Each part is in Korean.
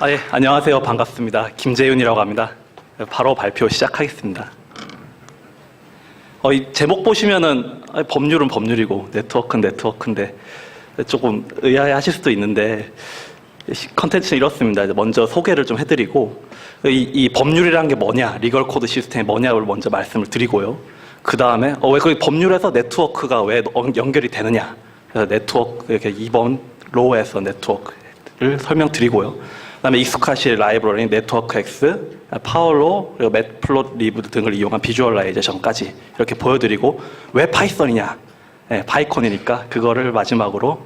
예, 안녕하세요. 반갑습니다. 김재윤이라고 합니다. 바로 발표 시작하겠습니다. 이 제목 보시면은 법률은 법률이고 네트워크는 네트워크인데 조금 의아해하실 수도 있는데 컨텐츠는 이렇습니다. 먼저 소개를 좀 해드리고 이 법률이라는 게 뭐냐, 리걸 코드 시스템이 뭐냐를 먼저 말씀을 드리고요. 그 다음에 왜 그 법률에서 네트워크가 왜 연결이 되느냐, 그래서 네트워크 이렇게 2번 로에서 네트워크를 설명드리고요. 그다음에 익숙하실 라이브러리 네트워크 X, 파월로, 그리고 매트플롯리브 등을 이용한 비주얼라이제이션까지 이렇게 보여드리고 왜 파이썬이냐, 파이콘이니까 그거를 마지막으로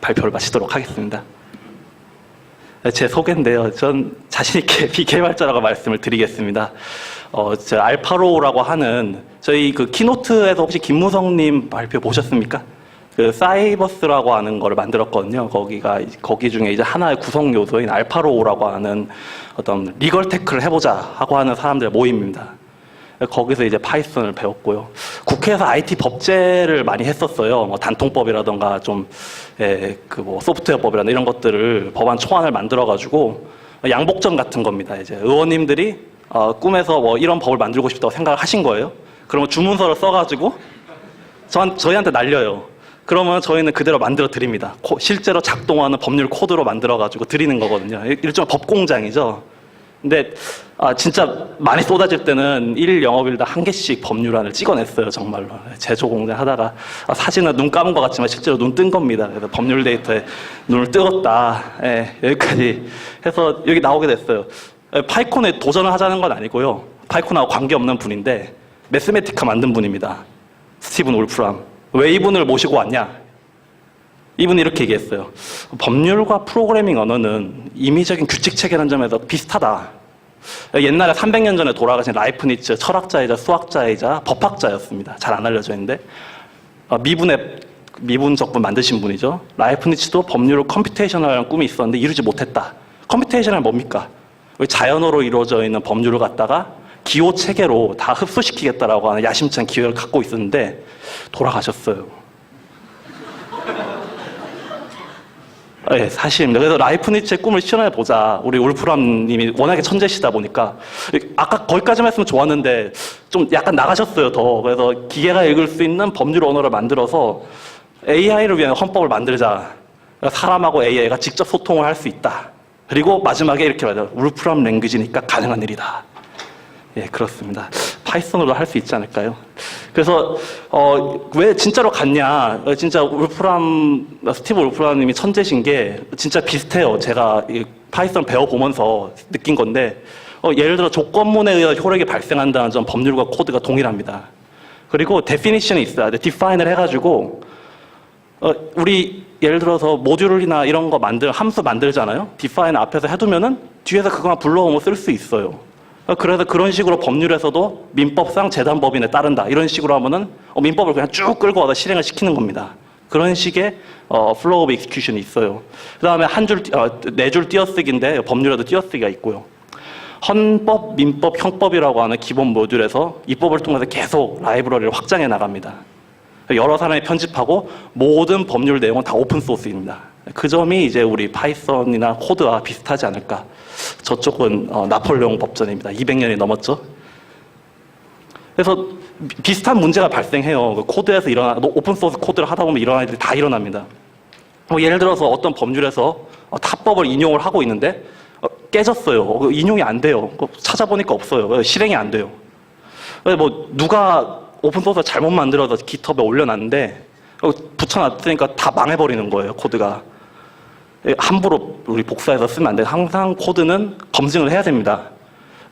발표를 마치도록 하겠습니다. 제 소개인데요. 전 자신있게 비개발자라고 말씀을 드리겠습니다. 저 알파로라고 하는 저희 그 키노트에서 혹시 김무성님 발표 보셨습니까? 그 사이버스라고 하는 거를 만들었거든요. 거기 중에 이제 하나의 구성 요소인 알파로라고 하는 어떤 리걸 테크를 해보자 하고 하는 사람들의 모임입니다. 거기서 이제 파이썬을 배웠고요. 국회에서 IT 법제를 많이 했었어요. 뭐 단통법이라던가 좀, 소프트웨어법이라든가 이런 것들을 법안 초안을 만들어가지고 양복점 같은 겁니다. 이제 의원님들이 꿈에서 뭐 이런 법을 만들고 싶다고 생각을 하신 거예요. 그러면 주문서를 써가지고 저희한테 날려요. 그러면 저희는 그대로 만들어 드립니다. 실제로 작동하는 법률 코드로 만들어가지고 드리는 거거든요. 일종의 법공장이죠. 근데 진짜 많이 쏟아질 때는 1영업일당 1개씩 법률안을 찍어냈어요. 정말로. 제조 공장 하다가 사진은 눈 감은 것 같지만 실제로 눈 뜬 겁니다. 그래서 법률 데이터에 눈을 뜨었다. 여기까지 해서 여기 나오게 됐어요. 파이콘에 도전을 하자는 건 아니고요. 파이콘하고 관계없는 분인데 매스매티카 만든 분입니다. 스티븐 울프람. 왜 이분을 모시고 왔냐? 이분이 이렇게 얘기했어요. 법률과 프로그래밍 언어는 임의적인 규칙 체계라는 점에서 비슷하다. 옛날에 300년 전에 돌아가신 라이프니츠 철학자이자 수학자이자 법학자였습니다. 잘 안 알려져 있는데 미분 적분 만드신 분이죠. 라이프니츠도 법률을 컴퓨테이셔널이라는 꿈이 있었는데 이루지 못했다. 컴퓨테이셔널 뭡니까? 자연어로 이루어져 있는 법률을 갖다가 기호 체계로 다 흡수시키겠다라고 하는 야심찬 기획을 갖고 있었는데 돌아가셨어요. 네, 사실입니다. 그래서 라이프니츠의 꿈을 실현해보자. 우리 울프람 님이 워낙에 천재시다 보니까 아까 거기까지만 했으면 좋았는데 좀 약간 나가셨어요, 더. 그래서 기계가 읽을 수 있는 법률 언어를 만들어서 AI를 위한 헌법을 만들자. 사람하고 AI가 직접 소통을 할 수 있다. 그리고 마지막에 이렇게 말해요. 울프람 랭귀지니까 가능한 일이다. 예, 그렇습니다. 파이썬으로 할 수 있지 않을까요? 그래서 왜 진짜로 갔냐? 진짜 스티브 울프람 님이 천재신 게 진짜 비슷해요. 제가 파이썬 배워보면서 느낀 건데 예를 들어 조건문에 의해 효력이 발생한다는 점 법률과 코드가 동일합니다. 그리고 definition이 있어야 돼. define을 해가지고 우리 예를 들어서 모듈이나 이런 거 함수 만들잖아요. define 앞에서 해두면은 뒤에서 그거만 불러오면 쓸 수 있어요. 그래서 그런 식으로 법률에서도 민법상 재단법인에 따른다. 이런 식으로 하면은 민법을 그냥 쭉 끌고 와서 실행을 시키는 겁니다. 그런 식의 flow of execution이 있어요. 그 다음에 네 줄 띄어쓰기인데 법률에도 띄어쓰기가 있고요. 헌법, 민법, 형법이라고 하는 기본 모듈에서 입법을 통해서 계속 라이브러리를 확장해 나갑니다. 여러 사람이 편집하고 모든 법률 내용은 다 오픈소스입니다. 그 점이 이제 우리 파이썬이나 코드와 비슷하지 않을까. 저쪽은 나폴레옹 법전입니다. 200년이 넘었죠. 그래서 비슷한 문제가 발생해요. 코드에서 오픈소스 코드를 하다 보면 일어나는 일이 다 일어납니다. 예를 들어서 어떤 법률에서 타법을 인용을 하고 있는데 깨졌어요. 인용이 안 돼요. 찾아보니까 없어요. 실행이 안 돼요. 뭐 누가 오픈소스 잘못 만들어서 깃허브에 올려놨는데 붙여놨으니까 다 망해버리는 거예요. 코드가. 함부로 우리 복사해서 쓰면 안 돼요. 항상 코드는 검증을 해야 됩니다.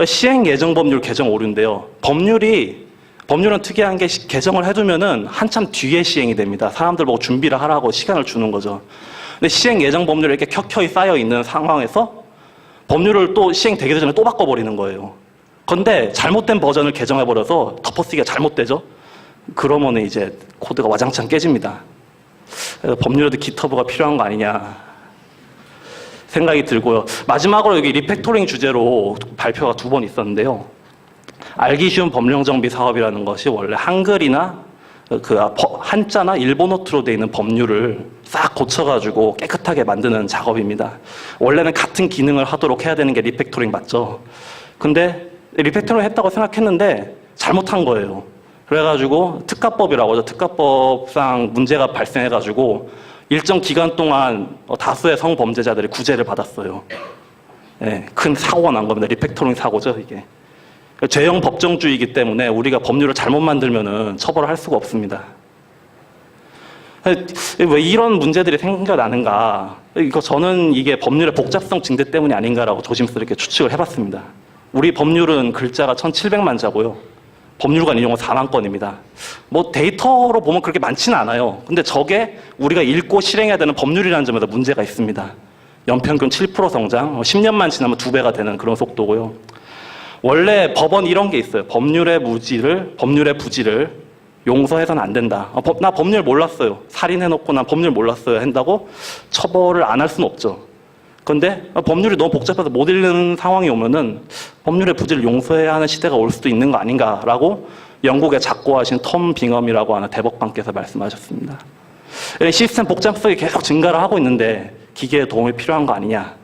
시행 예정 법률 개정 오류인데요. 법률은 특이한 게 개정을 해두면은 한참 뒤에 시행이 됩니다. 사람들 보고 준비를 하라고 시간을 주는 거죠. 근데 시행 예정 법률이 이렇게 켜켜이 쌓여 있는 상황에서 법률을 또 시행되기 전에 또 바꿔버리는 거예요. 근데 잘못된 버전을 개정해버려서 덮어쓰기가 잘못되죠. 그러면 이제 코드가 와장창 깨집니다. 그래서 법률에도 깃허브가 필요한 거 아니냐 생각이 들고요. 마지막으로 여기 리팩토링 주제로 발표가 2번 있었는데요. 알기 쉬운 법령 정비 사업이라는 것이 원래 한글이나 한자나 일본어투로 되어 있는 법률을 싹 고쳐가지고 깨끗하게 만드는 작업입니다. 원래는 같은 기능을 하도록 해야 되는 게 리팩토링 맞죠? 근데 리팩토링을 했다고 생각했는데 잘못한 거예요. 그래가지고 특가법이라고 하죠. 특가법상 문제가 발생해가지고 일정 기간 동안 다수의 성범죄자들이 구제를 받았어요. 네, 큰 사고가 난 겁니다. 리팩토링 사고죠, 이게. 죄형 법정주의이기 때문에 우리가 법률을 잘못 만들면은 처벌을 할 수가 없습니다. 왜 이런 문제들이 생겨나는가? 저는 이게 법률의 복잡성 증대 때문이 아닌가라고 조심스럽게 추측을 해봤습니다. 우리 법률은 글자가 1,700만 자고요. 법률관 인용은 4만 건입니다. 뭐 데이터로 보면 그렇게 많지는 않아요. 근데 저게 우리가 읽고 실행해야 되는 법률이라는 점에서 문제가 있습니다. 연평균 7% 성장, 10년만 지나면 2배가 되는 그런 속도고요. 원래 법원 이런 게 있어요. 법률의 부지를 용서해서는 안 된다. 나 법률 몰랐어요. 살인해놓고 난 법률 몰랐어요. 한다고 처벌을 안 할 수는 없죠. 그런데 법률이 너무 복잡해서 못 읽는 상황이 오면은 법률의 부지를 용서해야 하는 시대가 올 수도 있는 거 아닌가라고 영국의 작고하신 톰 빙엄이라고 하는 대법관께서 말씀하셨습니다. 시스템 복잡성이 계속 증가를 하고 있는데 기계의 도움이 필요한 거 아니냐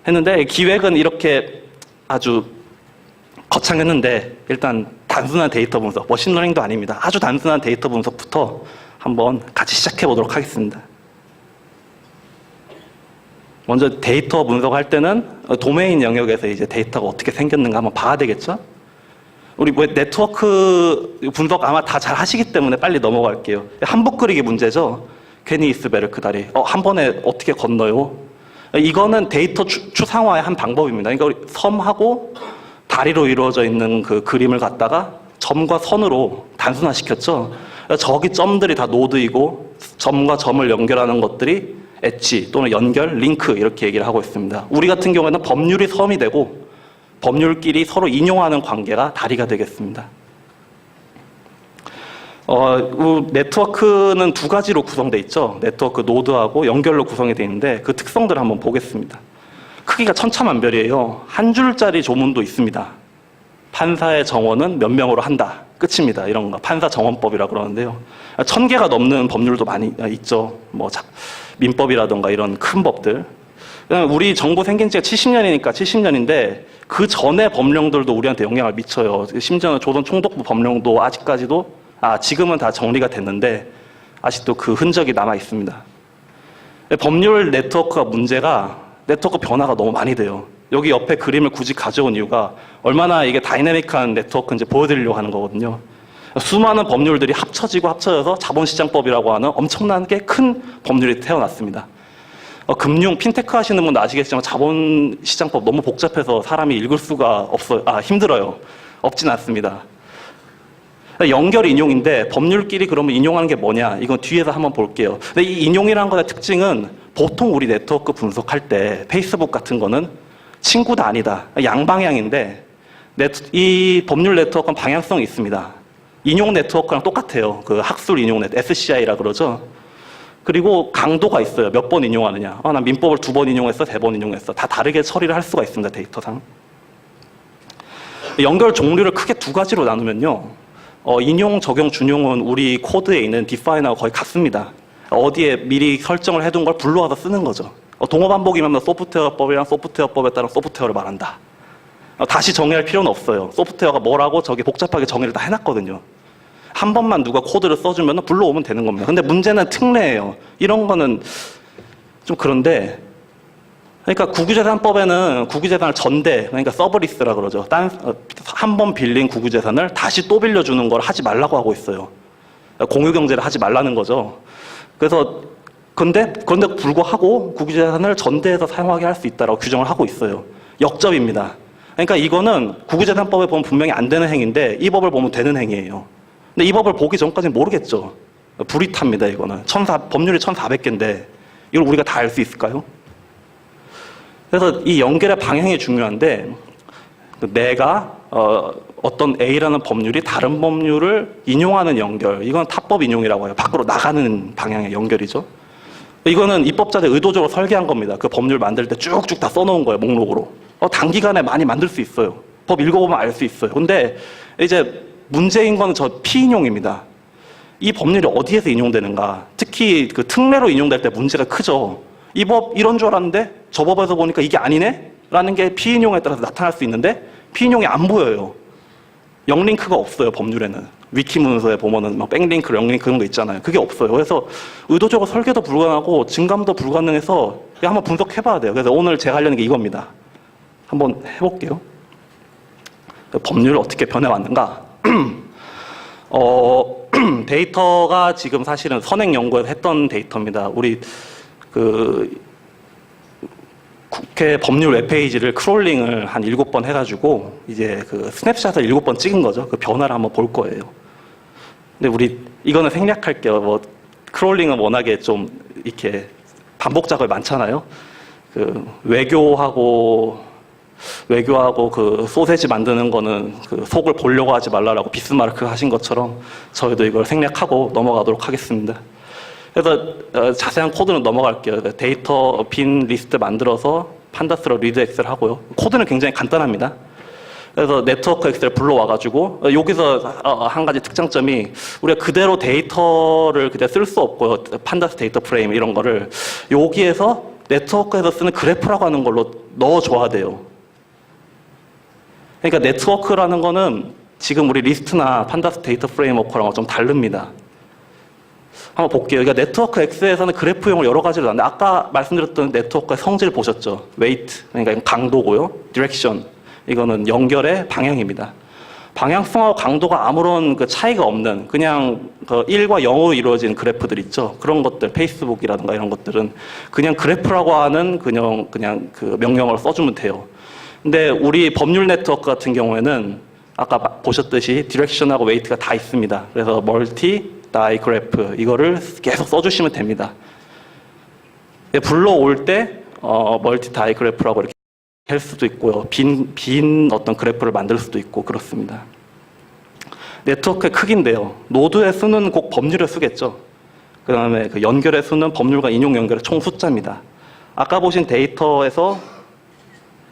했는데 기획은 이렇게 아주 거창했는데 일단 단순한 데이터 분석, 머신러닝도 아닙니다. 아주 단순한 데이터 분석부터 한번 같이 시작해 보도록 하겠습니다. 먼저 데이터 분석할 때는 도메인 영역에서 이제 데이터가 어떻게 생겼는가 한번 봐야 되겠죠? 우리 뭐 네트워크 분석 아마 다 잘 하시기 때문에 빨리 넘어갈게요. 한복 그리기 문제죠. 케니스 베르크다리. 한 번에 어떻게 건너요? 이거는 데이터 추상화의 한 방법입니다. 그러니까 우리 섬하고 다리로 이루어져 있는 그 그림을 갖다가 점과 선으로 단순화시켰죠. 저기 점들이 다 노드이고 점과 점을 연결하는 것들이 엣지 또는 연결, 링크 이렇게 얘기를 하고 있습니다. 우리 같은 경우에는 법률이 섬이 되고 법률끼리 서로 인용하는 관계가 다리가 되겠습니다. 네트워크는 두 가지로 구성되어 있죠. 네트워크 노드하고 연결로 구성이 되어 있는데 그 특성들을 한번 보겠습니다. 크기가 천차만별이에요. 한 줄짜리 조문도 있습니다. 판사의 정원은 몇 명으로 한다. 끝입니다. 이런 거 판사 정원법이라고 그러는데요. 1,000개가 넘는 법률도 많이 있죠. 뭐 민법이라든가 이런 큰 법들. 우리 정부 생긴 지가 70년이니까 70년인데 그 전에 법령들도 우리한테 영향을 미쳐요. 심지어는 조선 총독부 법령도 아직까지도 지금은 다 정리가 됐는데 아직도 그 흔적이 남아 있습니다. 법률 네트워크가 문제가 네트워크 변화가 너무 많이 돼요. 여기 옆에 그림을 굳이 가져온 이유가 얼마나 이게 다이내믹한 네트워크인지 보여드리려고 하는 거거든요. 수많은 법률들이 합쳐져서 자본시장법이라고 하는 엄청나게 큰 법률이 태어났습니다. 금융, 핀테크 하시는 분도 아시겠지만 자본시장법 너무 복잡해서 사람이 읽을 수가 없어요. 힘들어요. 없진 않습니다. 연결 인용인데 법률끼리 그러면 인용하는 게 뭐냐? 이건 뒤에서 한번 볼게요. 근데 이 인용이라는 것의 특징은 보통 우리 네트워크 분석할 때 페이스북 같은 거는 친구다 아니다. 양방향인데 이 법률 네트워크는 방향성이 있습니다. 인용 네트워크랑 똑같아요. 그 학술 인용 네트워크, SCI라 그러죠. 그리고 강도가 있어요. 몇 번 인용하느냐. 난 민법을 2번 인용했어, 3번 인용했어. 다 다르게 처리를 할 수가 있습니다. 데이터상. 연결 종류를 크게 두 가지로 나누면요. 인용, 적용, 준용은 우리 코드에 있는 디파인하고 거의 같습니다. 어디에 미리 설정을 해둔 걸 불러와서 쓰는 거죠. 동어 반복이면 소프트웨어법이랑 소프트웨어법에 따라 소프트웨어를 말한다. 다시 정의할 필요는 없어요. 소프트웨어가 뭐라고 저기 복잡하게 정의를 다 해놨거든요. 한 번만 누가 코드를 써주면 불러오면 되는 겁니다. 근데 문제는 특례예요. 이런 거는 좀 그런데 그러니까 국유재산법에는 국유재산을 전대, 그러니까 서브리스라 그러죠. 한 번 빌린 국유재산을 다시 또 빌려주는 걸 하지 말라고 하고 있어요. 공유경제를 하지 말라는 거죠. 그래서 그런데 불구하고 국유재산을 전대해서 사용하게 할 수 있다라고 규정을 하고 있어요. 역접입니다. 그러니까 이거는 국유재산법에 보면 분명히 안 되는 행위인데 이 법을 보면 되는 행위예요. 근데 이 법을 보기 전까지는 모르겠죠. 불이 탑니다, 이거는. 법률이 1,400개인데 이걸 우리가 다 알 수 있을까요? 그래서 이 연결의 방향이 중요한데 내가 어떤 A라는 법률이 다른 법률을 인용하는 연결, 이건 타법 인용이라고 해요. 밖으로 나가는 방향의 연결이죠. 이거는 입법자들 의도적으로 설계한 겁니다. 그 법률 만들 때 쭉쭉 다 써놓은 거예요, 목록으로. 단기간에 많이 만들 수 있어요. 법 읽어보면 알 수 있어요. 근데 이제 문제인 건 저 피인용입니다. 이 법률이 어디에서 인용되는가? 특히 그 특례로 인용될 때 문제가 크죠. 이 법 이런 줄 알았는데 저 법에서 보니까 이게 아니네? 라는 게 피인용에 따라서 나타날 수 있는데 피인용이 안 보여요. 영링크가 없어요, 법률에는. 위키 문서에 보면은 막 백링크, 영링크 그런 거 있잖아요. 그게 없어요. 그래서 의도적으로 설계도 불가능하고 증감도 불가능해서 한번 분석해봐야 돼요. 그래서 오늘 제가 하려는 게 이겁니다. 한번 해볼게요. 법률을 어떻게 변해왔는가? 데이터가 지금 사실은 선행 연구에서 했던 데이터입니다. 우리 국회 법률 웹페이지를 크롤링을 한 7번 해가지고 이제 그 스냅샷을 7번 찍은 거죠. 그 변화를 한번 볼 거예요. 근데 우리 이거는 생략할게요. 뭐 크롤링은 워낙에 좀 이렇게 반복 작업이 많잖아요. 그 외교하고 그 소세지 만드는 거는 그 속을 보려고 하지 말라라고 비스마르크가 하신 것처럼 저희도 이걸 생략하고 넘어가도록 하겠습니다. 그래서 자세한 코드는 넘어갈게요. 데이터 빈 리스트 만들어서 판다스로 리드 엑셀 하고요. 코드는 굉장히 간단합니다. 그래서 네트워크 엑셀 불러와가지고 여기서 한 가지 특장점이 우리가 그대로 데이터를 그대로 쓸 수 없고요. 판다스 데이터 프레임 이런 거를 여기에서 네트워크에서 쓰는 그래프라고 하는 걸로 넣어줘야 돼요. 그러니까 네트워크라는 거는 지금 우리 리스트나 판다스 데이터 프레임워크랑 좀 다릅니다. 한번 볼게요. 그러니까 네트워크 X에서는 그래프형을 여러 가지로 나는데 아까 말씀드렸던 네트워크의 성질 보셨죠? 웨이트, 그러니까 강도고요. 디렉션, 이거는 연결의 방향입니다. 방향성하고 강도가 아무런 그 차이가 없는 그냥 그 1과 0으로 이루어진 그래프들 있죠. 그런 것들, 페이스북이라든가 이런 것들은 그냥 그래프라고 하는 그냥 그 명령어를 써주면 돼요. 근데 우리 법률 네트워크 같은 경우에는 아까 보셨듯이 디렉션하고 웨이트가 다 있습니다. 그래서 멀티, 다이 그래프 이거를 계속 써주시면 됩니다. 불러올 때 멀티 다이 그래프라고 이렇게 할 수도 있고요. 빈 어떤 그래프를 만들 수도 있고 그렇습니다. 네트워크의 크기인데요. 노드의 수는 꼭 법률의 수겠죠. 그 다음에 그 연결의 수는 법률과 인용 연결의 총 숫자입니다. 아까 보신 데이터에서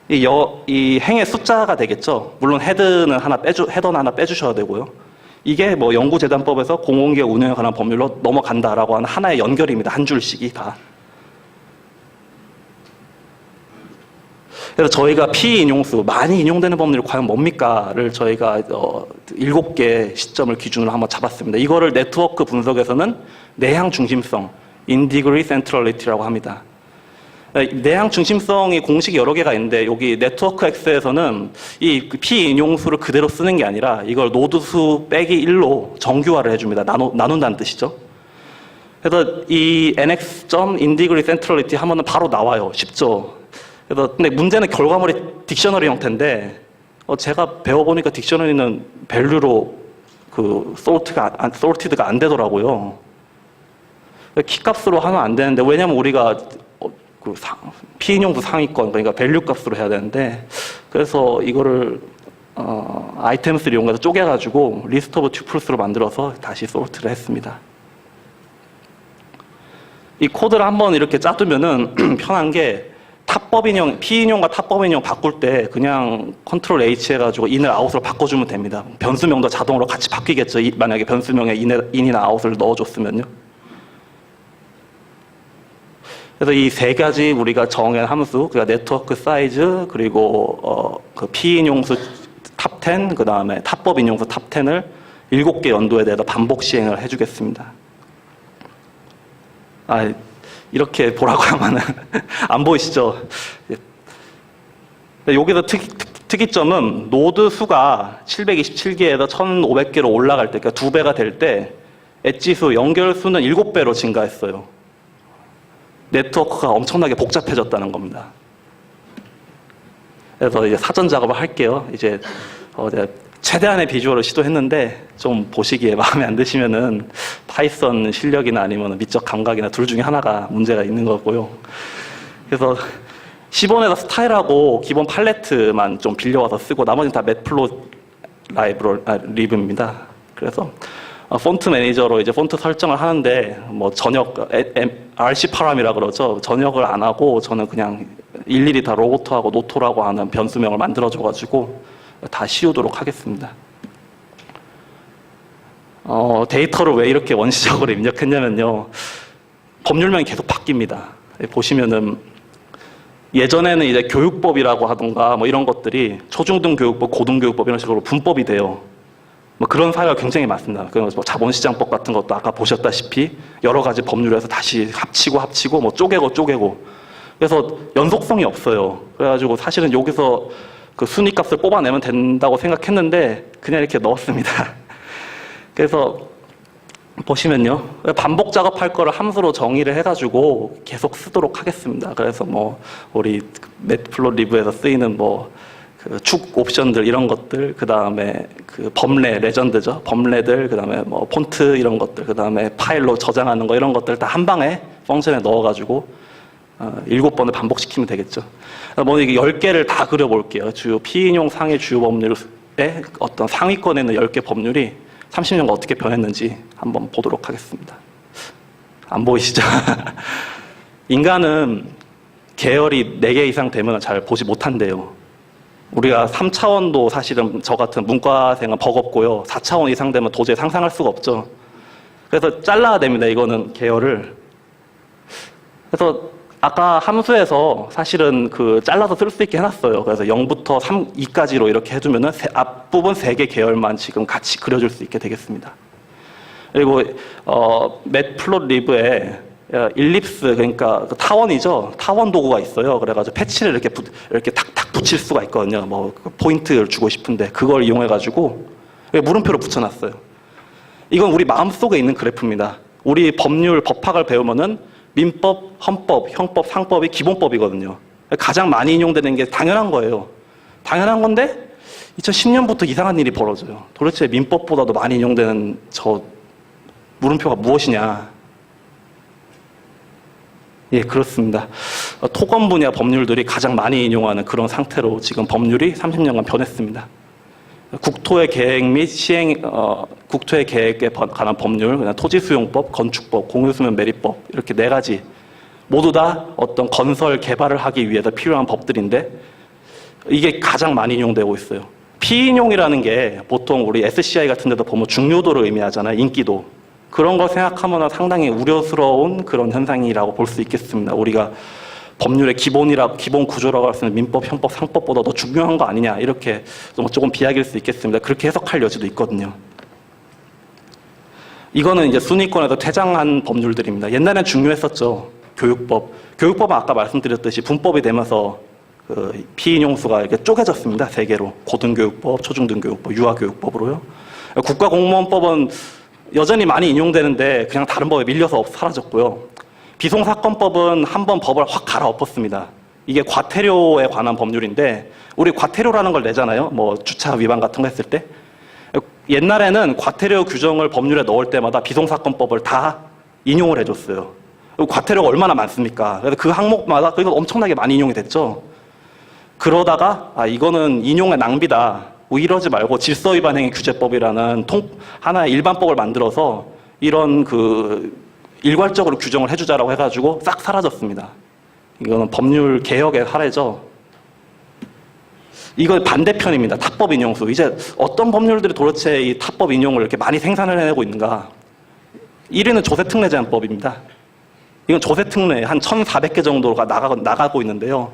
이 행의 숫자가 되겠죠. 물론 헤드는 헤더는 하나 빼주셔야 되고요. 이게 뭐 연구재단법에서 공공기업 운영에 관한 법률로 넘어간다라고 하는 하나의 연결입니다. 한 줄씩이 다. 그래서 저희가 피인용수, 많이 인용되는 법률이 과연 뭡니까를 저희가 7개 시점을 기준으로 한번 잡았습니다. 이거를 네트워크 분석에서는 내향 중심성, 인디그리 센트럴리티라고 합니다. 내향 중심성이 공식이 여러 개가 있는데 여기 네트워크 X에서는 이 피인용수를 그대로 쓰는 게 아니라 이걸 노드수 빼기 1로 정규화를 해줍니다. 나눈다는 뜻이죠. 그래서 이 nx.indegree centrality 하면은 바로 나와요. 쉽죠. 그래서 근데 문제는 결과물이 딕셔너리 형태인데 제가 배워보니까 딕셔너리는 밸류로 그 sorted가 안 되더라고요. 키값으로 하면 안 되는데 왜냐면 우리가 피인용수 상위권, 그러니까 밸류 값으로 해야 되는데, 그래서 이거를, 아이템스를 이용해서 쪼개가지고, 리스트 오브 튜플스로 만들어서 다시 소르트를 했습니다. 이 코드를 한번 이렇게 짜두면은 편한 게, 피인용과 탑법인용 바꿀 때 그냥 컨트롤 H 해가지고 인을 아웃으로 바꿔주면 됩니다. 변수명도 자동으로 같이 바뀌겠죠. 만약에 변수명에 인이나 아웃을 넣어줬으면요. 그래서 이 세 가지 우리가 정한 함수, 그러니까 네트워크 사이즈, 그리고 그 피인용수 탑 10, 그 다음에 탑법 인용수 탑 10을 7개 연도에 대해서 반복 시행을 해주겠습니다. 이렇게 보라고 하면은 안 보이시죠? 여기서 특이점은 노드 수가 727개에서 1500개로 올라갈 때, 그러니까 2배가 될 때 엣지 수, 연결 수는 7배로 증가했어요. 네트워크가 엄청나게 복잡해졌다는 겁니다. 그래서 이제 사전 작업을 할게요. 이제 최대한의 비주얼을 시도했는데 좀 보시기에 마음에 안 드시면은 파이썬 실력이나 아니면 미적 감각이나 둘 중에 하나가 문제가 있는 거고요. 그래서 시본에서 스타일하고 기본 팔레트만 좀 빌려와서 쓰고 나머지는 다 맷플롯 리브입니다. 그래서 폰트 매니저로 이제 폰트 설정을 하는데 뭐 RC 파람이라 그러죠. 전역을 안 하고 저는 그냥 일일이 다 로고토하고 노토라고 하는 변수명을 만들어줘가지고 다 씌우도록 하겠습니다. 데이터를 왜 이렇게 원시적으로 입력했냐면요. 법률명이 계속 바뀝니다. 보시면은 예전에는 이제 교육법이라고 하던가 뭐 이런 것들이 초중등 교육법, 고등교육법 이런 식으로 분법이 돼요. 뭐 그런 사례가 굉장히 많습니다. 그래서 뭐 자본시장법 같은 것도 아까 보셨다시피 여러 가지 법률에서 다시 합치고 뭐 쪼개고 그래서 연속성이 없어요. 그래가지고 사실은 여기서 그 순위값을 뽑아내면 된다고 생각했는데 그냥 이렇게 넣었습니다. 그래서 보시면요. 반복 작업할 거를 함수로 정의를 해가지고 계속 쓰도록 하겠습니다. 그래서 뭐 우리 매트플롯리브에서 쓰이는 뭐 그 축 옵션들 이런 것들, 그 다음에 그 범례, 레전드죠. 범례들, 그 다음에 뭐 폰트 이런 것들, 그 다음에 파일로 저장하는 거 이런 것들 다 한 방에 펑션에 넣어가지고 7번을 반복시키면 되겠죠. 뭐 이게 10개를 다 그려볼게요. 주요 피인용 상해 주요 법률의 어떤 상위권에 있는 10개 법률이 30년간 어떻게 변했는지 한번 보도록 하겠습니다. 안 보이시죠? 인간은 계열이 4개 이상 되면 잘 보지 못한대요. 우리가 3차원도 사실은 저 같은 문과생은 버겁고요. 4차원 이상 되면 도저히 상상할 수가 없죠. 그래서 잘라야 됩니다. 이거는 계열을. 그래서 아까 함수에서 사실은 그 잘라서 쓸 수 있게 해놨어요. 그래서 0부터 3, 2까지로 이렇게 해두면은 앞부분 3개 계열만 지금 같이 그려줄 수 있게 되겠습니다. 그리고 매트플롯리브에 일립스, 그러니까 타원이죠. 타원 도구가 있어요. 그래가지고 패치를 이렇게 탁탁 붙일 수가 있거든요. 뭐 포인트를 주고 싶은데 그걸 이용해가지고 물음표를 붙여놨어요. 이건 우리 마음속에 있는 그래프입니다. 우리 법률 법학을 배우면은 민법, 헌법, 형법, 상법이 기본법이거든요. 가장 많이 인용되는 게 당연한 거예요. 당연한 건데 2010년부터 이상한 일이 벌어져요. 도대체 민법보다도 많이 인용되는 저 물음표가 무엇이냐. 예, 그렇습니다. 토건 분야 법률들이 가장 많이 인용하는 그런 상태로 지금 법률이 30년간 변했습니다. 국토의 계획 및 시행, 국토의 계획에 관한 법률, 그냥 토지수용법, 건축법, 공유수면 매립법 이렇게 4가지 모두 다 어떤 건설 개발을 하기 위해서 필요한 법들인데 이게 가장 많이 인용되고 있어요. 피인용이라는 게 보통 우리 SCI 같은 데도 보면 중요도를 의미하잖아요. 인기도. 그런 걸 생각하면 상당히 우려스러운 그런 현상이라고 볼 수 있겠습니다. 우리가 법률의 기본 구조라고 할 수 있는 민법, 형법, 상법보다 더 중요한 거 아니냐 이렇게 조금 비약일 수 있겠습니다. 그렇게 해석할 여지도 있거든요. 이거는 이제 순위권에서 퇴장한 법률들입니다. 옛날엔 중요했었죠. 교육법은 아까 말씀드렸듯이 분법이 되면서 그 피인용수가 이렇게 쪼개졌습니다. 3개로 고등교육법, 초중등교육법, 유아교육법으로요. 국가공무원법은 여전히 많이 인용되는데 그냥 다른 법에 밀려서 사라졌고요. 비송사건법은 한번 법을 확 갈아엎었습니다. 이게 과태료에 관한 법률인데 우리 과태료라는 걸 내잖아요. 뭐 주차 위반 같은 거 했을 때. 옛날에는 과태료 규정을 법률에 넣을 때마다 비송사건법을 다 인용을 해줬어요. 과태료가 얼마나 많습니까? 그래서 그 항목마다 그거 엄청나게 많이 인용이 됐죠. 그러다가 이거는 인용의 낭비다. 이러지 말고 질서위반행위 규제법이라는 하나의 일반법을 만들어서 이런 일괄적으로 규정을 해주자라고 해가지고 싹 사라졌습니다. 이거는 법률 개혁의 사례죠. 이거 반대편입니다. 타법 인용수. 이제 어떤 법률들이 도대체 이 타법 인용을 이렇게 많이 생산을 해내고 있는가. 1위는 조세특례 제한법입니다. 이건 조세특례 한 1,400개 정도가 나가고 있는데요.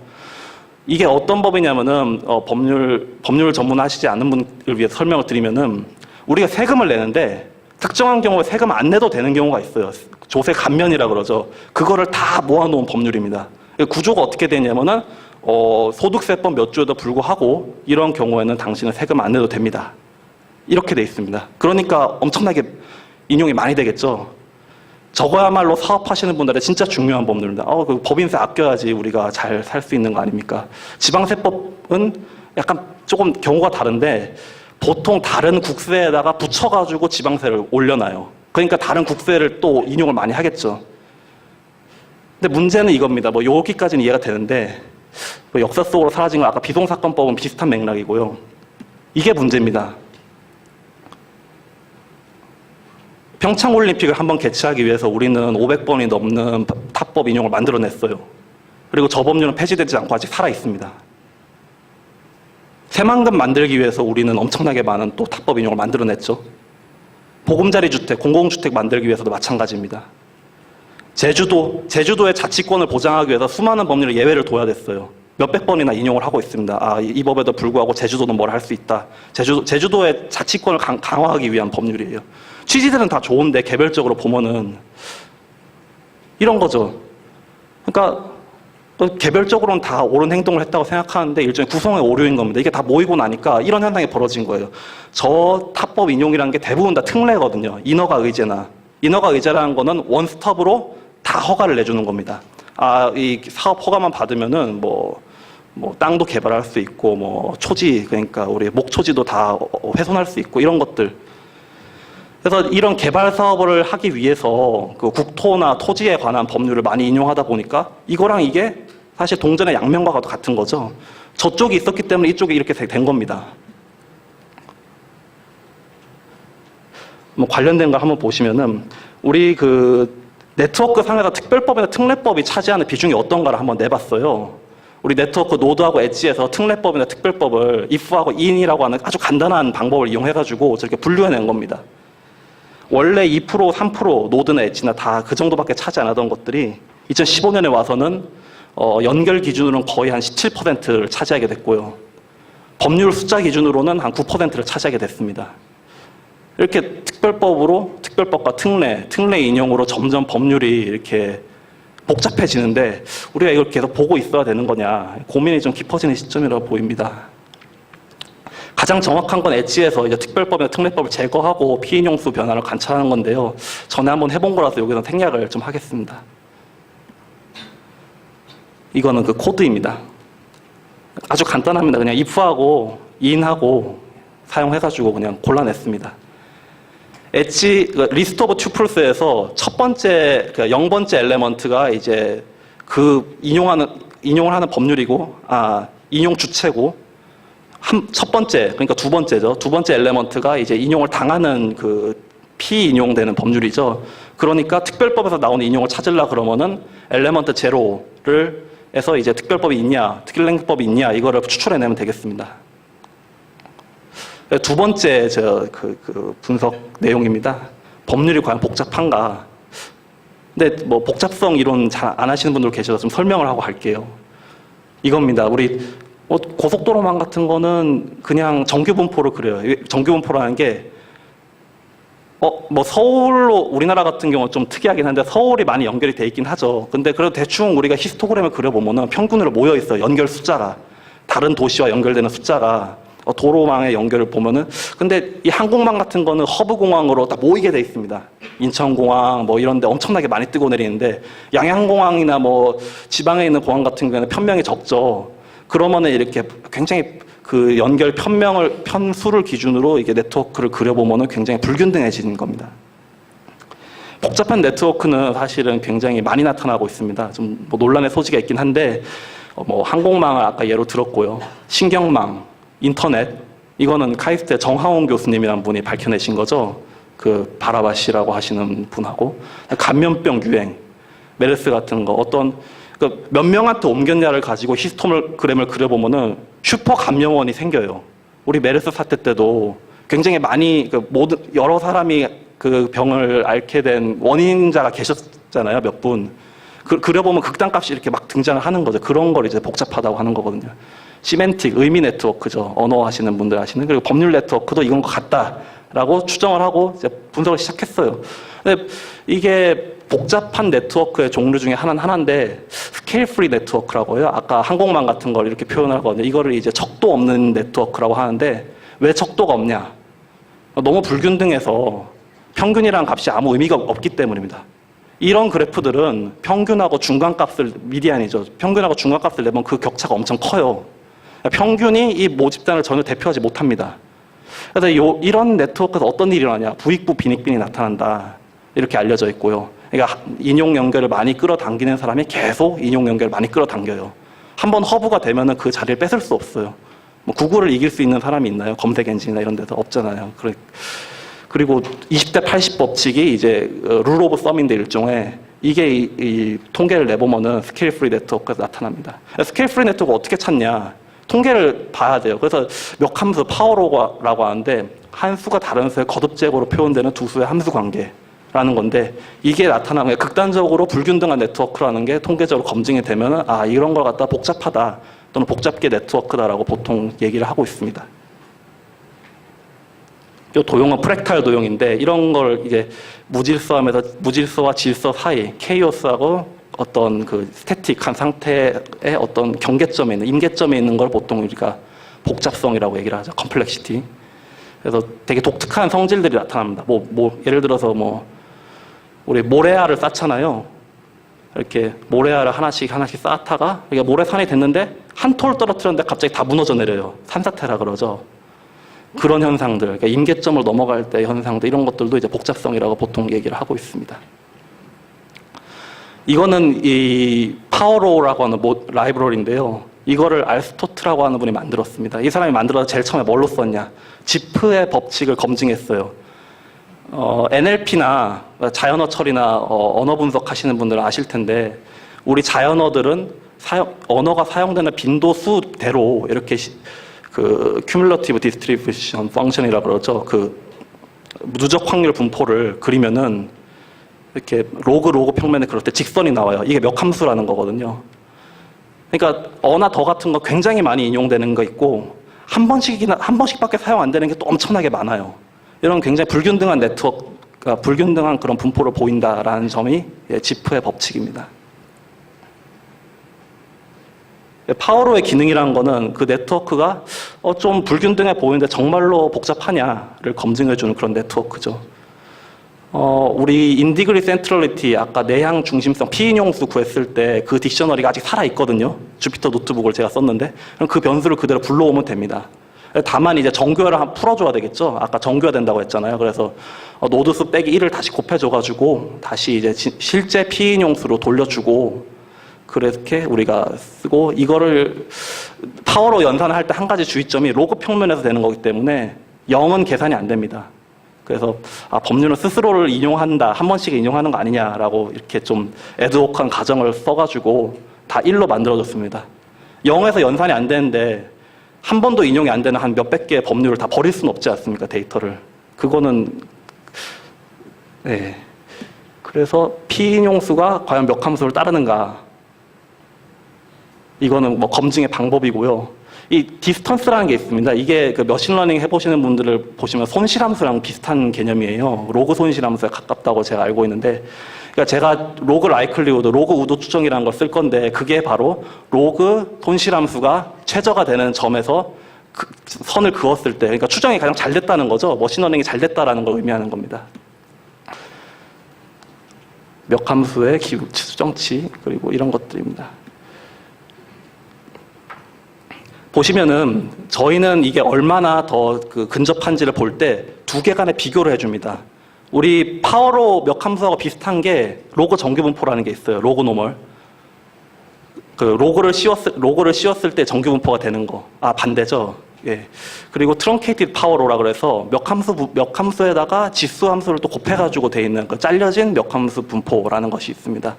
이게 어떤 법이냐면은 법률 전문하시지 않은 분을 위해서 설명을 드리면은 우리가 세금을 내는데 특정한 경우에 세금 안 내도 되는 경우가 있어요. 조세 감면이라 그러죠. 그거를 다 모아놓은 법률입니다. 구조가 어떻게 되냐면은 소득세법 몇 조에도 불구하고 이런 경우에는 당신은 세금 안 내도 됩니다. 이렇게 돼 있습니다. 그러니까 엄청나게 인용이 많이 되겠죠. 저거야말로 사업하시는 분들의 진짜 중요한 법률입니다. 그 법인세 아껴야지 우리가 잘 살 수 있는 거 아닙니까? 지방세법은 약간 조금 경우가 다른데 보통 다른 국세에다가 붙여가지고 지방세를 올려놔요. 그러니까 다른 국세를 또 인용을 많이 하겠죠. 근데 문제는 이겁니다. 뭐 여기까지는 이해가 되는데 뭐 역사 속으로 사라진 건 아까 비송사건법은 비슷한 맥락이고요. 이게 문제입니다. 평창올림픽을 한번 개최하기 위해서 우리는 500번이 넘는 타법 인용을 만들어냈어요. 그리고 저 법률은 폐지되지 않고 아직 살아있습니다. 새만금 만들기 위해서 우리는 엄청나게 많은 또 타법 인용을 만들어냈죠. 보금자리 주택, 공공주택 만들기 위해서도 마찬가지입니다. 제주도의 자치권을 보장하기 위해서 수많은 법률의 예외를 둬야 됐어요. 몇백 번이나 인용을 하고 있습니다. 이 법에도 불구하고 제주도는 뭘 할 수 있다. 제주도의 자치권을 강화하기 위한 법률이에요. 취지들은 다 좋은데 개별적으로 보면은 이런 거죠. 그러니까 개별적으로는 다 옳은 행동을 했다고 생각하는데 일종의 구성의 오류인 겁니다. 이게 다 모이고 나니까 이런 현상이 벌어진 거예요. 저 타법 인용이라는 게 대부분 다 특례거든요. 인허가 의제나. 인허가 의제라는 거는 원스톱으로 다 허가를 내주는 겁니다. 이 사업 허가만 받으면은 뭐 땅도 개발할 수 있고 뭐 초지, 그러니까 우리 목초지도 다 훼손할 수 있고 이런 것들. 그래서 이런 개발 사업을 하기 위해서 그 국토나 토지에 관한 법률을 많이 인용하다 보니까 이거랑 이게 사실 동전의 양면과도 같은 거죠. 저쪽이 있었기 때문에 이쪽이 이렇게 된 겁니다. 뭐 관련된 걸 한번 보시면은 우리 그 네트워크 상에서 특별법이나 특례법이 차지하는 비중이 어떤가를 한번 내봤어요. 우리 네트워크 노드하고 엣지에서 특례법이나 특별법을 if하고 in이라고 하는 아주 간단한 방법을 이용해가지고 저렇게 분류해낸 겁니다. 원래 2%, 3% 노드나 엣지나 다 그 정도밖에 차지 안 하던 것들이 2015년에 와서는 연결 기준으로는 거의 한 17%를 차지하게 됐고요. 법률 숫자 기준으로는 한 9%를 차지하게 됐습니다. 이렇게 특별법과 특례 인용으로 점점 법률이 이렇게 복잡해지는데 우리가 이걸 계속 보고 있어야 되는 거냐 고민이 좀 깊어지는 시점이라고 보입니다. 가장 정확한 건 엣지에서 이제 특별법이나 특례법을 제거하고 피인용수 변화를 관찰하는 건데요. 전에 한번 해본 거라서 여기서 생략을 좀 하겠습니다. 이거는 그 코드입니다. 아주 간단합니다. 그냥 if하고 in하고 사용해가지고 그냥 골라냈습니다. 엣지 리스트 오브 튜플스에서 첫 번째 0번째 엘레먼트가 이제 그 인용을 하는 법률이고 인용 주체고 첫 번째 그러니까 두 번째죠. 두 번째 엘레먼트가 이제 인용을 당하는 그 피인용되는 법률이죠. 그러니까 특별법에서 나오는 인용을 찾으려 그러면은 엘레먼트 제로를 해서 이제 특별법이 있냐, 특례법이 있냐 이거를 추출해내면 되겠습니다. 두 번째 그 분석 내용입니다. 법률이 과연 복잡한가? 근데 뭐 복잡성 이론 잘 안 하시는 분들 계셔서 좀 설명을 하고 갈게요. 이겁니다. 우리 고속도로망 같은 거는 그냥 정규분포를 그려요. 정규분포라는 게 뭐 서울로 우리나라 같은 경우는 좀 특이하긴 한데 서울이 많이 연결이 돼 있긴 하죠. 근데 그래도 대충 우리가 히스토그램을 그려보면은 평균으로 모여 있어요. 연결 숫자가 다른 도시와 연결되는 숫자가 도로망의 연결을 보면은 근데 이 항공망 같은 거는 허브 공항으로 다 모이게 돼 있습니다. 인천공항 뭐 이런데 엄청나게 많이 뜨고 내리는데 양양공항이나 뭐 지방에 있는 공항 같은 경우에는 편명이 적죠. 그러면은 이렇게 굉장히 그 연결 편수를 기준으로 이게 네트워크를 그려보면은 굉장히 불균등해지는 겁니다. 복잡한 네트워크는 사실은 굉장히 많이 나타나고 있습니다. 좀 뭐 논란의 소지가 있긴 한데 뭐 항공망을 아까 예로 들었고요. 신경망, 인터넷 이거는 카이스트의 정하온 교수님이라는 분이 밝혀내신 거죠. 그 바라바시라고 하시는 분하고 감염병 유행, 메르스 같은 거 어떤 몇 명한테 옮겼냐를 가지고 히스토그램을 그려보면은 슈퍼 감염원이 생겨요. 우리 메르스 사태 때도 굉장히 많이 여러 사람이 그 병을 앓게 된 원인자가 계셨잖아요, 몇 분. 그려보면 극단값이 이렇게 막 등장을 하는 거죠. 그런 걸 이제 복잡하다고 하는 거거든요. 시멘틱, 의미 네트워크죠. 언어 하시는 분들 아시는. 그리고 법률 네트워크도 이건 것 같다라고 추정을 하고 이제 분석을 시작했어요. 근데 이게 복잡한 네트워크의 종류 중에 하나인데 스케일 프리 네트워크라고 해요. 아까 항공망 같은 걸 이렇게 표현을 하거든요. 이거를 이제 척도 없는 네트워크라고 하는데 왜 척도가 없냐? 너무 불균등해서 평균이라는 값이 아무 의미가 없기 때문입니다. 이런 그래프들은 평균하고 중간값을 미디안이죠. 평균하고 중간값을 내면 그 격차가 엄청 커요. 평균이 이 모집단을 전혀 대표하지 못합니다. 그래서 이런 네트워크에서 어떤 일이 일어나냐? 부익부 빈익빈이 나타난다. 이렇게 알려져 있고요. 그러니까 인용 연결을 많이 끌어당기는 사람이 계속 인용 연결을 많이 끌어당겨요. 한번 허브가 되면은 그 자리를 뺏을 수 없어요. 뭐 구글을 이길 수 있는 사람이 있나요? 검색 엔진이나 이런 데서 없잖아요. 그리고 20대 80 법칙이 이제 룰 오브 썸인데 일종의 이게 이 통계를 내보면은 스케일 프리 네트워크에서 나타납니다. 스케일 프리 네트워크 어떻게 찾냐? 통계를 봐야 돼요. 그래서 몇 함수 파워로라고 하는데 한 수가 다른 수의 거듭제곱으로 표현되는 두 수의 함수 관계라는 건데, 이게 나타나면 극단적으로 불균등한 네트워크라는 게 통계적으로 검증이 되면은 이런 걸 갖다 복잡하다 또는 복잡계 네트워크다라고 보통 얘기를 하고 있습니다. 이 도형은 프랙탈 도형인데, 이런 걸 이제 무질서하면서 무질서와 질서 사이, 케이오스하고 어떤 그 스태틱한 상태의 어떤 경계점에 있는, 임계점에 있는 걸 보통 우리가 복잡성이라고 얘기를 하죠. 컴플렉시티. 그래서 되게 독특한 성질들이 나타납니다. 예를 들어서 우리 모래알을 쌓잖아요. 이렇게 모래알을 하나씩 쌓다가 이게 모래산이 됐는데 한 톨 떨어뜨렸는데 갑자기 다 무너져 내려요. 산사태라 그러죠. 그런 현상들, 그러니까 임계점을 넘어갈 때 현상들, 이런 것들도 이제 복잡성이라고 보통 얘기를 하고 있습니다. 이거는 이 파워로우라고 하는 라이브러리인데요. 이거를 알스토트라고 하는 분이 만들었습니다. 이 사람이 만들어서 제일 처음에 뭘로 썼냐? 지프의 법칙을 검증했어요. NLP나 자연어 처리나 언어 분석하시는 분들은 아실 텐데, 우리 자연어들은 언어가 사용되는 빈도수대로 이렇게 그 cumulative distribution function이라고 그러죠. 그 누적 확률 분포를 그리면은 이렇게 로그 평면에 그럴 때 직선이 나와요. 이게 몇 함수라는 거거든요. 그러니까 어나 더 같은 거 굉장히 많이 인용되는 거 있고, 한 번씩밖에 사용 안 되는 게 또 엄청나게 많아요. 이런 굉장히 불균등한 네트워크가 불균등한 그런 분포를 보인다라는 점이 지프의 법칙입니다. 파워로의 기능이라는 거는 그 네트워크가 좀 불균등해 보이는데 정말로 복잡하냐를 검증해주는 그런 네트워크죠. 우리 인디그리 센트럴리티, 아까 내향 중심성 피인용수 구했을 때 그 딕셔너리가 아직 살아있거든요. 주피터 노트북을 제가 썼는데, 그럼 그 변수를 그대로 불러오면 됩니다. 다만 이제 정교화를 풀어줘야 되겠죠. 아까 정교화 된다고 했잖아요. 그래서 노드수 빼기 1을 다시 곱해줘가지고 다시 이제 실제 피인용수로 돌려주고, 그렇게 우리가 쓰고, 이거를 파워로 연산할 때 한 가지 주의점이 로그 평면에서 되는 거기 때문에 0은 계산이 안 됩니다. 그래서 법률은 스스로를 인용한다, 한 번씩 인용하는 거 아니냐라고 이렇게 좀 애드호크한 가정을 써가지고 다 1로 만들어줬습니다. 0에서 연산이 안 되는데 한 번도 인용이 안 되는 한 몇백 개의 법률을 다 버릴 수는 없지 않습니까, 데이터를. 그거는 그래서 피인용수가 과연 몇 함수를 따르는가, 이거는 검증의 방법이고요. 이 디스턴스라는 게 있습니다. 이게 그 머신러닝 해보시는 분들을 보시면 손실함수랑 비슷한 개념이에요. 로그 손실함수에 가깝다고 제가 알고 있는데, 그러니까 제가 로그 라이클리후드, 로그 우도 추정이라는 걸 쓸 건데, 그게 바로 로그 손실함수가 최저가 되는 점에서 선을 그었을 때, 그러니까 추정이 가장 잘 됐다는 거죠. 머신러닝이 잘 됐다라는 걸 의미하는 겁니다. 몇 함수의 추정치, 그리고 이런 것들입니다. 보시면은 저희는 이게 얼마나 더 근접한지를 볼 때 두 개 간의 비교를 해줍니다. 우리 파워로 몇 함수하고 비슷한 게 로그 정규분포라는 게 있어요. 로그 노멀. 그 로그를 씌웠을 때 정규분포가 되는 거. 반대죠. 예. 그리고 트렁케이티드 파워로라 그래서 몇 함수에다가 지수 함수를 또 곱해가지고 돼 있는 그 잘려진 몇 함수 분포라는 것이 있습니다.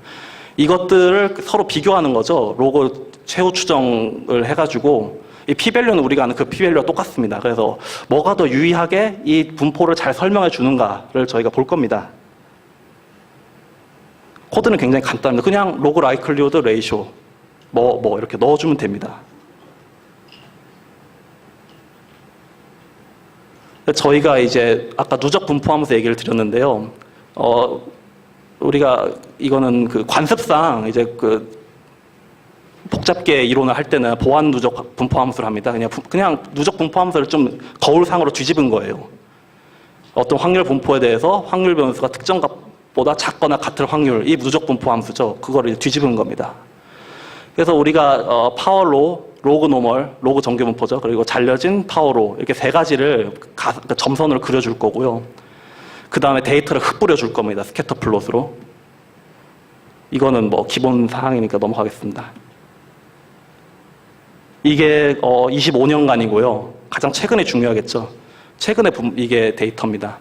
이것들을 서로 비교하는 거죠. 로그 최후 추정을 해가지고, 이 p-밸류는 우리가 아는 그 p-밸류와 똑같습니다. 그래서 뭐가 더 유의하게 이 분포를 잘 설명해 주는가를 저희가 볼 겁니다. 코드는 굉장히 간단합니다. 그냥 로그 라이클리후드 레이쇼 이렇게 넣어주면 됩니다. 저희가 이제 아까 누적 분포하면서 얘기를 드렸는데요. 우리가 이거는 그 관습상 이제 복잡계 이론을 할 때는 보완 누적 분포 함수를 합니다. 그냥 누적 분포 함수를 좀 거울상으로 뒤집은 거예요. 어떤 확률 분포에 대해서 확률 변수가 특정 값보다 작거나 같을 확률, 이 누적 분포 함수죠. 그거를 뒤집은 겁니다. 그래서 우리가 파워로, 로그 노멀, 로그 정규 분포죠. 그리고 잘려진 파워로, 이렇게 세 가지를 점선으로 그려줄 거고요. 그 다음에 데이터를 흩뿌려 줄 겁니다. 스캐터 플롯으로. 이거는 기본 사항이니까 넘어가겠습니다. 이게 25년간이고요. 가장 최근에 중요하겠죠. 최근에 이게 데이터입니다.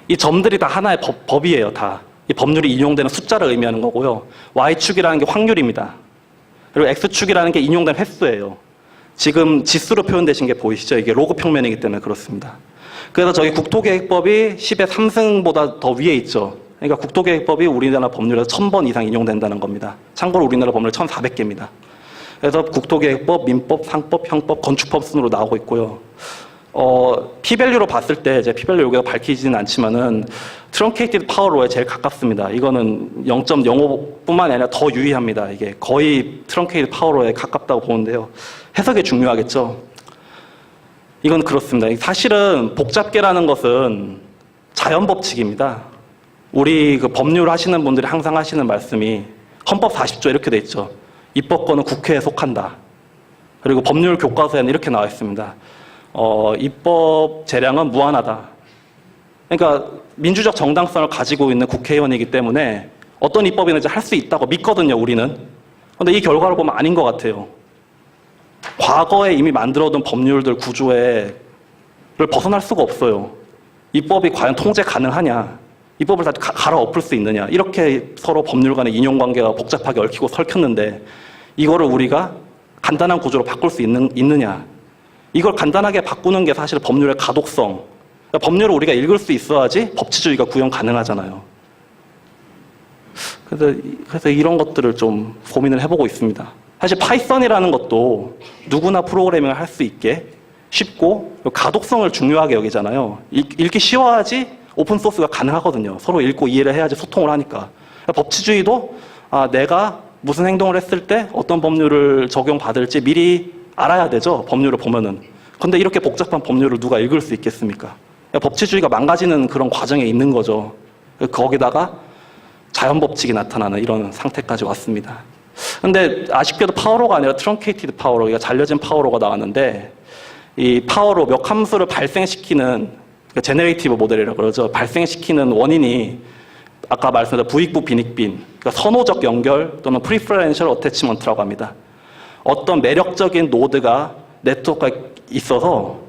이 점들이 다 하나의 법이에요. 다. 이 법률이 인용되는 숫자를 의미하는 거고요. Y축이라는 게 확률입니다. 그리고 X축이라는 게 인용된 횟수예요. 지금 지수로 표현되신 게 보이시죠? 이게 로그 평면이기 때문에 그렇습니다. 그래서 저희 국토계획법이 10의 3승보다 더 위에 있죠. 그러니까 국토계획법이 우리나라 법률에서 1000번 이상 인용된다는 겁니다. 참고로 우리나라 법률 1400개입니다. 그래서 국토계획법, 민법, 상법, 형법, 건축법 순으로 나오고 있고요. P-밸류로 봤을 때, 제 P-밸류 여기서 밝히지는 않지만은, 트렁케이티드 파워로에 제일 가깝습니다. 이거는 0.05뿐만 아니라 더 유의합니다. 이게 거의 트렁케이티드 파워로에 가깝다고 보는데요. 해석이 중요하겠죠. 이건 그렇습니다. 사실은 복잡계라는 것은 자연 법칙입니다. 우리 그 법률 하시는 분들이 항상 하시는 말씀이 헌법 40조 이렇게 돼 있죠. 입법권은 국회에 속한다. 그리고 법률 교과서에는 이렇게 나와 있습니다. 입법 재량은 무한하다. 그러니까 민주적 정당성을 가지고 있는 국회의원이기 때문에 어떤 입법이든지 할 수 있다고 믿거든요, 우리는. 그런데 이 결과를 보면 아닌 것 같아요. 과거에 이미 만들어둔 법률들 구조를 벗어날 수가 없어요. 입법이 과연 통제 가능하냐? 입법을 다 갈아엎을 수 있느냐? 이렇게 서로 법률 간의 인용관계가 복잡하게 얽히고 설켰는데 이거를 우리가 간단한 구조로 바꿀 수 있느냐? 이걸 간단하게 바꾸는 게 사실 법률의 가독성. 그러니까 법률을 우리가 읽을 수 있어야지 법치주의가 구현 가능하잖아요. 그래서 이런 것들을 좀 고민을 해보고 있습니다. 사실 파이썬이라는 것도 누구나 프로그래밍을 할 수 있게 쉽고 가독성을 중요하게 여기잖아요. 읽기 쉬워야지 오픈소스가 가능하거든요. 서로 읽고 이해를 해야지 소통을 하니까. 법치주의도 내가 무슨 행동을 했을 때 어떤 법률을 적용받을지 미리 알아야 되죠. 법률을 보면은. 근데 이렇게 복잡한 법률을 누가 읽을 수 있겠습니까? 법치주의가 망가지는 그런 과정에 있는 거죠. 거기다가 자연법칙이 나타나는 이런 상태까지 왔습니다. 근데 아쉽게도 파워로가 아니라 트렁케이티드 파워로, 그러니까 잘려진 파워로가 나왔는데 이 파워로 몇 함수를 발생시키는 제네레이티브 모델이라고 그러죠. 발생시키는 원인이 아까 말씀드린 부익부 빈익빈, 그러니까 선호적 연결 또는 프리퍼런셜 어태치먼트라고 합니다. 어떤 매력적인 노드가 네트워크가 있어서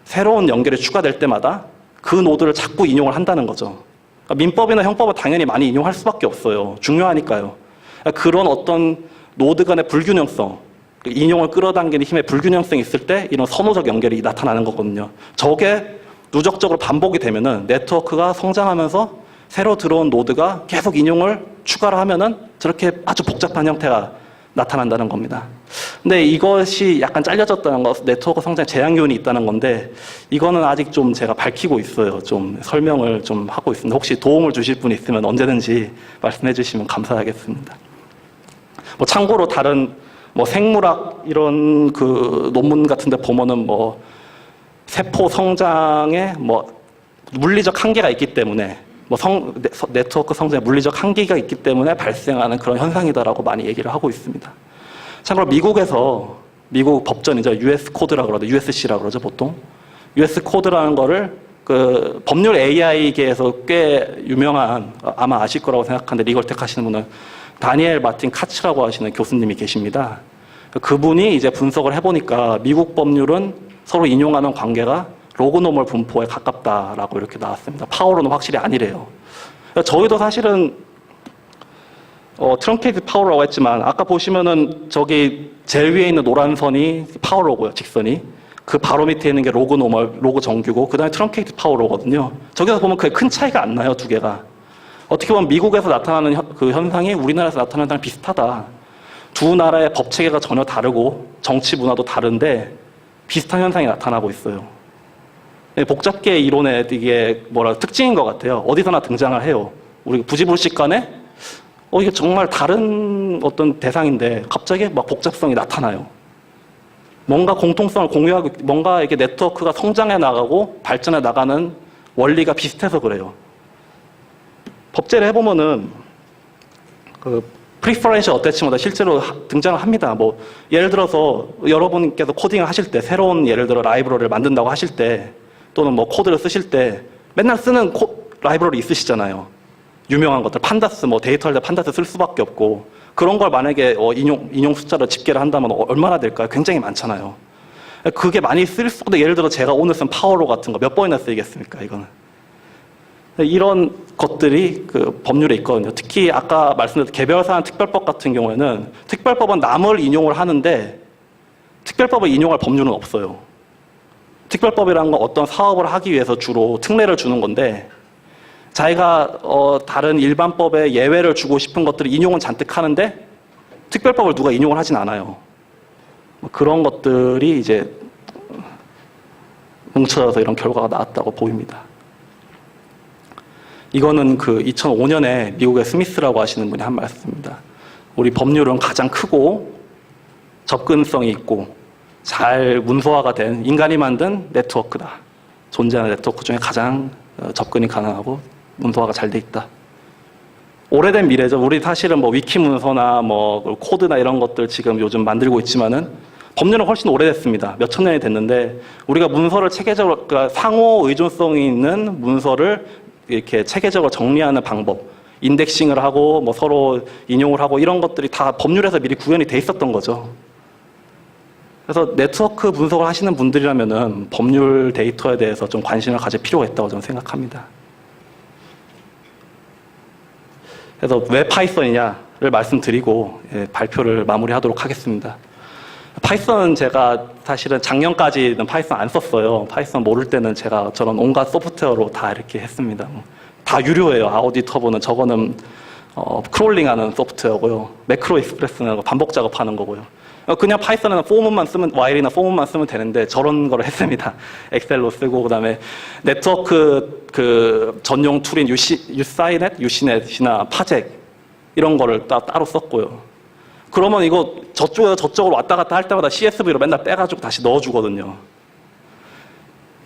새로운 연결이 추가될 때마다 그 노드를 자꾸 인용을 한다는 거죠. 그러니까 민법이나 형법은 당연히 많이 인용할 수밖에 없어요. 중요하니까요. 그런 어떤 노드 간의 불균형성, 인용을 끌어당기는 힘의 불균형성이 있을 때 이런 선호적 연결이 나타나는 거거든요. 저게 누적적으로 반복이 되면은 네트워크가 성장하면서 새로 들어온 노드가 계속 인용을 추가를 하면은 저렇게 아주 복잡한 형태가 나타난다는 겁니다. 근데 이것이 약간 잘려졌다는 것, 네트워크 성장에 제한 요인이 있다는 건데 이거는 아직 좀 제가 밝히고 있어요. 좀 설명을 좀 하고 있습니다. 혹시 도움을 주실 분 있으면 언제든지 말씀해 주시면 감사하겠습니다. 뭐 참고로 다른 뭐 생물학 이런 그 논문 같은데 보면은 뭐 세포 성장에 뭐 물리적 한계가 있기 때문에 뭐 네트워크 성장에 물리적 한계가 있기 때문에 발생하는 그런 현상이다라고 많이 얘기를 하고 있습니다. 참고로 미국 법전이죠. US 코드라고 그러죠. USC라고 그러죠, 보통. US 코드라는 거를 그 법률 AI계에서 꽤 유명한, 아마 아실 거라고 생각하는데 리걸텍 하시는 분은 다니엘 마틴 카츠라고 하시는 교수님이 계십니다. 그분이 이제 분석을 해보니까 미국 법률은 서로 인용하는 관계가 로그노멀 분포에 가깝다라고 이렇게 나왔습니다. 파워로는 확실히 아니래요. 저희도 사실은 트렁케이티드 파워로라고 했지만 아까 보시면은 저기 제일 위에 있는 노란 선이 파워로고요, 직선이. 그 바로 밑에 있는 게 로그노멀, 로그 정규고 그 다음에 트렁케이티드 파워로거든요. 저기서 보면 그게 큰 차이가 안 나요, 두 개가. 어떻게 보면 미국에서 나타나는 그 현상이 우리나라에서 나타나는 현상이 비슷하다. 두 나라의 법 체계가 전혀 다르고 정치 문화도 다른데 비슷한 현상이 나타나고 있어요. 복잡계 이론의 이게 특징인 것 같아요. 어디서나 등장을 해요. 우리 부지불식 간에 이게 정말 다른 어떤 대상인데 갑자기 막 복잡성이 나타나요. 뭔가 공통성을 공유하고 뭔가 이렇게 네트워크가 성장해 나가고 발전해 나가는 원리가 비슷해서 그래요. 법제를 해보면은 그 프리퍼런셜 어태치먼트 실제로 등장을 합니다. 뭐 예를 들어서 여러분께서 코딩을 하실 때 새로운 예를 들어 라이브러리를 만든다고 하실 때 또는 뭐 코드를 쓰실 때 맨날 쓰는 라이브러리 있으시잖아요. 유명한 것들 판다스 뭐 데이터 할 때 판다스 쓸 수밖에 없고 그런 걸 만약에 인용 숫자로 집계를 한다면 얼마나 될까요? 굉장히 많잖아요. 그게 많이 쓸 수도 예를 들어 제가 오늘 쓴 파워로 같은 거 몇 번이나 쓰이겠습니까? 이거는. 이런 것들이 그 법률에 있거든요. 특히 아까 말씀드린 개별사안 특별법 같은 경우에는 특별법은 남을 인용을 하는데 특별법을 인용할 법률은 없어요. 특별법이라는 건 어떤 사업을 하기 위해서 주로 특례를 주는 건데 자기가 다른 일반법에 예외를 주고 싶은 것들을 인용은 잔뜩 하는데 특별법을 누가 인용을 하진 않아요. 그런 것들이 이제 뭉쳐져서 이런 결과가 나왔다고 보입니다. 이거는 그 2005년에 미국의 스미스라고 하시는 분이 한 말씀입니다. 우리 법률은 가장 크고 접근성이 있고 잘 문서화가 된 인간이 만든 네트워크다. 존재하는 네트워크 중에 가장 접근이 가능하고 문서화가 잘 돼 있다. 오래된 미래죠. 우리 사실은 뭐 위키 문서나 뭐 코드나 이런 것들 지금 요즘 만들고 있지만은 법률은 훨씬 오래됐습니다. 몇천 년이 됐는데 우리가 문서를 체계적으로, 그러니까 상호 의존성이 있는 문서를 이렇게 체계적으로 정리하는 방법, 인덱싱을 하고 뭐 서로 인용을 하고 이런 것들이 다 법률에서 미리 구현이 돼 있었던 거죠. 그래서 네트워크 분석을 하시는 분들이라면은 법률 데이터에 대해서 좀 관심을 가질 필요가 있다고 저는 생각합니다. 그래서 왜 파이썬이냐를 말씀드리고 발표를 마무리하도록 하겠습니다. 파이썬은 제가 사실은 작년까지는 파이썬 안 썼어요. 파이썬 모를 때는 제가 저런 온갖 소프트웨어로 다 이렇게 했습니다. 다 유료예요. 아우디 터보는 저거는 크롤링하는 소프트웨어고요. 매크로 익스프레스는 반복 작업하는 거고요. 그냥 파이썬은 포문만 쓰면 while이나 포문만 쓰면 되는데 저런 거를 했습니다. 엑셀로 쓰고 그다음에 네트워크 그 전용 툴인 유시넷이나 파젝 이런 거를 따로 썼고요. 그러면 이거 저쪽에서 저쪽으로 왔다 갔다 할 때마다 CSV로 맨날 빼가지고 다시 넣어주거든요.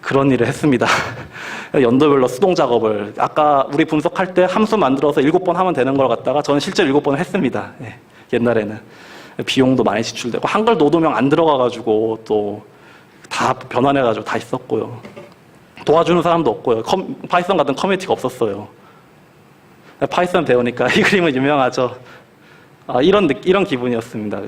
그런 일을 했습니다. 연도별로 수동 작업을 아까 우리 분석할 때 함수 만들어서 7번 하면 되는 걸 갖다가 저는 실제로 7번을 했습니다. 옛날에는. 비용도 많이 지출되고 한글 노도명 안 들어가가지고 또 다 변환해가지고 다 있었고요. 도와주는 사람도 없고요. 파이썬 같은 커뮤니티가 없었어요. 파이썬 배우니까 이 그림은 유명하죠. 이런 기분이었습니다.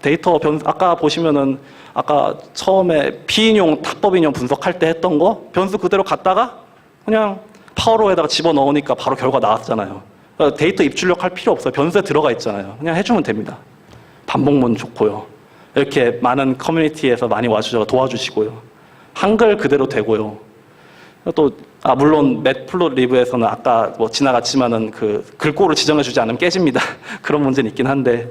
데이터 아까 보시면은 아까 처음에 비인용, 탑법 인용 분석할 때 했던 거 변수 그대로 갖다가 그냥 파워로에다가 집어넣으니까 바로 결과 나왔잖아요. 그러니까 데이터 입출력 할 필요 없어요. 변수에 들어가 있잖아요. 그냥 해주면 됩니다. 반복문 좋고요. 이렇게 많은 커뮤니티에서 많이 와주셔서 도와주시고요. 한글 그대로 되고요. 또 물론 매플로리브에서는 아까 뭐 지나갔지만은 그 글꼴을 지정해주지 않으면 깨집니다. 그런 문제는 있긴 한데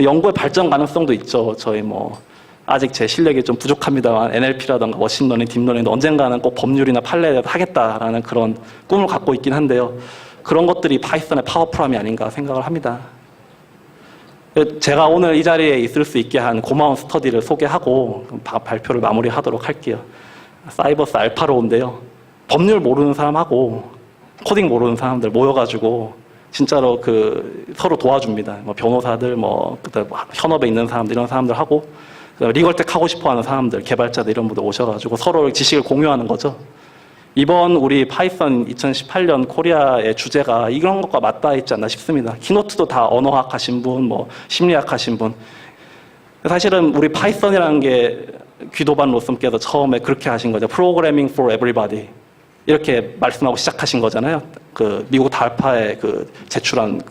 연구의 발전 가능성도 있죠. 저희 뭐 아직 제 실력이 좀 부족합니다만 NLP라든가 머신러닝, 딥러닝도 언젠가는 꼭 법률이나 판례에 하겠다라는 그런 꿈을 갖고 있긴 한데요. 그런 것들이 파이썬의 파워풀함이 아닌가 생각을 합니다. 제가 오늘 이 자리에 있을 수 있게 한 고마운 스터디를 소개하고 발표를 마무리하도록 할게요. 사이버스 알파로인데요. 법률 모르는 사람하고 코딩 모르는 사람들 모여가지고 진짜로 서로 도와줍니다. 뭐 변호사들, 현업에 있는 사람들, 이런 사람들 하고 리걸텍 하고 싶어하는 사람들, 개발자들 이런 분들 오셔가지고 서로 지식을 공유하는 거죠. 이번 우리 파이썬 2018년 코리아의 주제가 이런 것과 맞닿아 있지 않나 싶습니다. 키노트도 다 언어학 하신 분, 심리학 하신 분. 사실은 우리 파이썬이라는 게 귀도반 로슨께서 처음에 그렇게 하신 거죠. Programming for Everybody. 이렇게 말씀하고 시작하신 거잖아요. 미국 달파에 제출한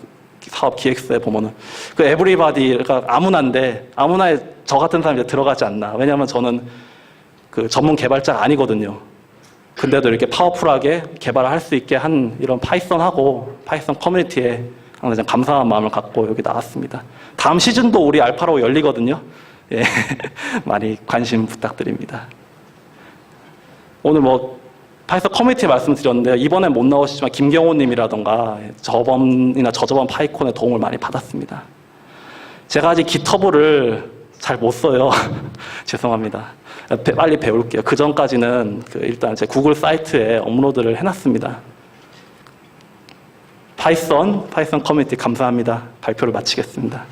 사업 기획서에 보면은. Everybody가 아무나인데, 아무나에 저 같은 사람이 들어가지 않나. 왜냐하면 저는 전문 개발자가 아니거든요. 근데도 이렇게 파워풀하게 개발을 할 수 있게 한 이런 파이썬하고 파이썬 커뮤니티에 항상 감사한 마음을 갖고 여기 나왔습니다. 다음 시즌도 우리 알파로 열리거든요. 예. 많이 관심 부탁드립니다. 오늘 파이썬 커뮤니티 말씀드렸는데요. 이번엔 못 나오시지만 김경호님이라던가 저번이나 저저번 파이콘의 도움을 많이 받았습니다. 제가 아직 깃허브를 잘 못 써요. 죄송합니다. 빨리 배울게요. 그 전까지는 일단 제 구글 사이트에 업로드를 해놨습니다. 파이썬 커뮤니티 감사합니다. 발표를 마치겠습니다.